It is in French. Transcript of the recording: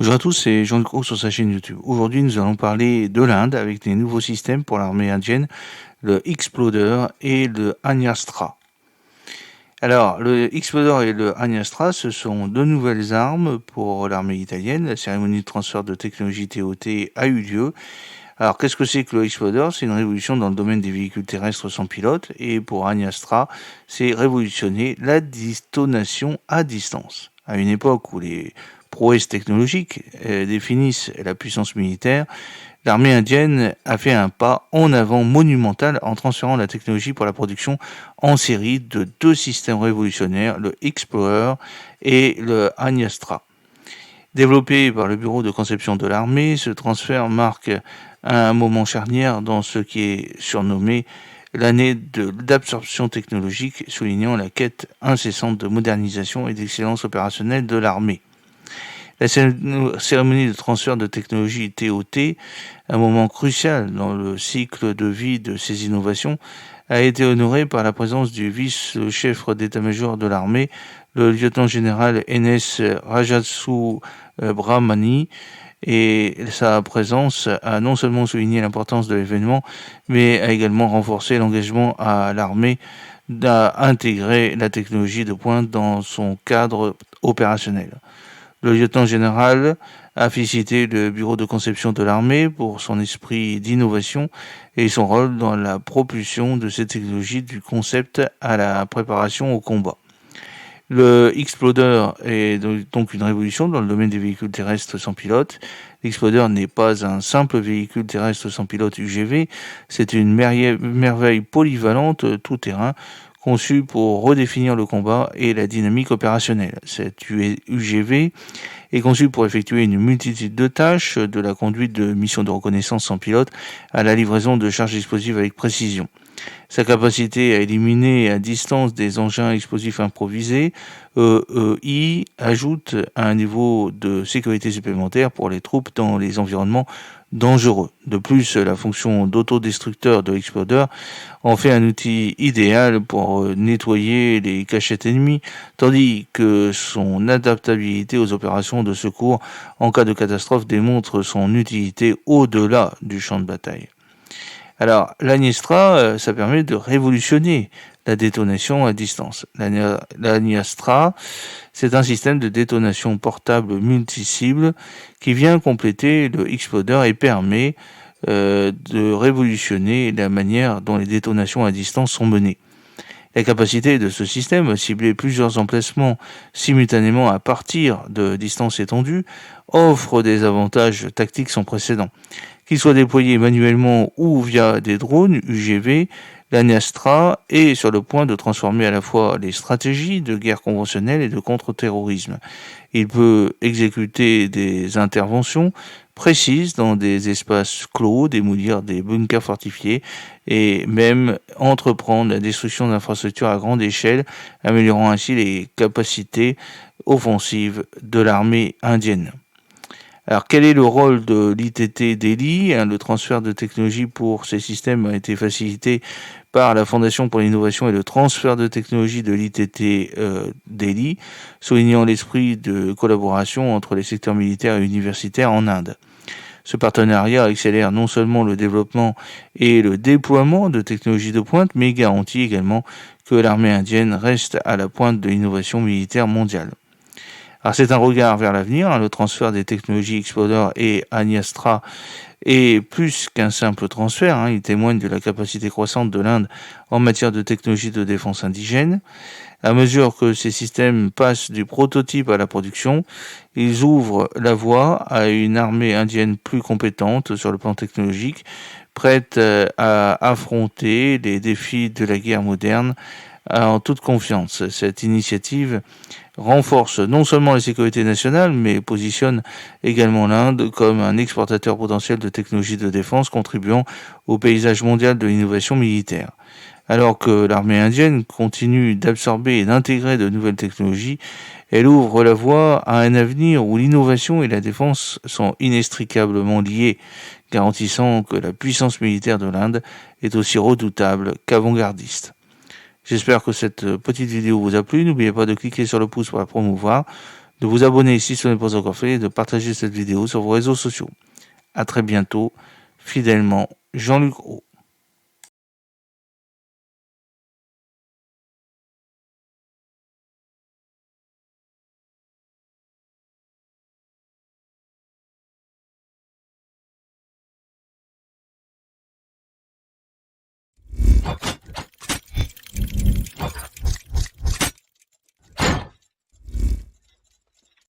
Bonjour à tous, c'est Jean Cro sur sa chaîne YouTube. Aujourd'hui, nous allons parler de l'Inde avec des nouveaux systèmes pour l'armée indienne, le Exploder et le Agnastra. Alors, le Exploder et le Agnastra, ce sont deux nouvelles armes pour l'armée italienne. La cérémonie de transfert de technologie TOT a eu lieu. Alors, qu'est-ce que c'est que le Exploder? C'est une révolution dans le domaine des véhicules terrestres sans pilote. Et pour Agnastra, c'est révolutionner la détonation à distance. À une époque où les prouesses technologiques définissent la puissance militaire, l'armée indienne a fait un pas en avant monumental en transférant la technologie pour la production en série de deux systèmes révolutionnaires, le Explorer et le Agnastra. Développé par le bureau de conception de l'armée, ce transfert marque un moment charnière dans ce qui est surnommé l'année d'absorption technologique, soulignant la quête incessante de modernisation et d'excellence opérationnelle de l'armée. La cérémonie de transfert de technologie TOT, un moment crucial dans le cycle de vie de ces innovations, a été honorée par la présence du vice-chef d'état-major de l'armée, le lieutenant-général NS Rajasubramani, et sa présence a non seulement souligné l'importance de l'événement, mais a également renforcé l'engagement à l'armée d'intégrer la technologie de pointe dans son cadre opérationnel. Le lieutenant-général a félicité le bureau de conception de l'armée pour son esprit d'innovation et son rôle dans la propulsion de cette technologie du concept à la préparation au combat. Le Exploder est donc une révolution dans le domaine des véhicules terrestres sans pilote. L'Exploder n'est pas un simple véhicule terrestre sans pilote UGV, c'est une merveille polyvalente tout-terrain conçue pour redéfinir le combat et la dynamique opérationnelle. Cette UGV est conçue pour effectuer une multitude de tâches, de la conduite de missions de reconnaissance sans pilote à la livraison de charges explosives avec précision. Sa capacité à éliminer à distance des engins explosifs improvisés y ajoute un niveau de sécurité supplémentaire pour les troupes dans les environnements dangereux. De plus, la fonction d'autodestructeur de l'Exploder en fait un outil idéal pour nettoyer les cachettes ennemies, tandis que son adaptabilité aux opérations de secours en cas de catastrophe démontre son utilité au-delà du champ de bataille. Alors, l'Agnastra, ça permet de révolutionner la détonation à distance. L'Agnastra, c'est un système de détonation portable multi-cible qui vient compléter le Exploder et permet de révolutionner la manière dont les détonations à distance sont menées. La capacité de ce système à cibler plusieurs emplacements simultanément à partir de distances étendues offre des avantages tactiques sans précédent. Qu'il soit déployé manuellement ou via des drones UGV, l'Agnastra est sur le point de transformer à la fois les stratégies de guerre conventionnelle et de contre-terrorisme. Il peut exécuter des interventions précises dans des espaces clos, démolir des bunkers fortifiés et même entreprendre la destruction d'infrastructures à grande échelle, améliorant ainsi les capacités offensives de l'armée indienne. Alors, quel est le rôle de l'ITT Delhi? Le transfert de technologie pour ces systèmes a été facilité par la Fondation pour l'innovation et le transfert de technologie de l'ITT Delhi, soulignant l'esprit de collaboration entre les secteurs militaires et universitaires en Inde. Ce partenariat accélère non seulement le développement et le déploiement de technologies de pointe, mais garantit également que l'armée indienne reste à la pointe de l'innovation militaire mondiale. Alors c'est un regard vers l'avenir, le transfert des technologies Exploder et Agnastra est plus qu'un simple transfert, il témoigne de la capacité croissante de l'Inde en matière de technologie de défense indigène. À mesure que ces systèmes passent du prototype à la production, ils ouvrent la voie à une armée indienne plus compétente sur le plan technologique, prête à affronter les défis de la guerre moderne en toute confiance. Cette initiative renforce non seulement la sécurité nationale, mais positionne également l'Inde comme un exportateur potentiel de technologies de défense contribuant au paysage mondial de l'innovation militaire. Alors que l'armée indienne continue d'absorber et d'intégrer de nouvelles technologies, elle ouvre la voie à un avenir où l'innovation et la défense sont inextricablement liées, garantissant que la puissance militaire de l'Inde est aussi redoutable qu'avant-gardiste. J'espère que cette petite vidéo vous a plu. N'oubliez pas de cliquer sur le pouce pour la promouvoir, de vous abonner si ce n'est pas encore fait et de partager cette vidéo sur vos réseaux sociaux. À très bientôt, fidèlement, Jean-Luc Roux.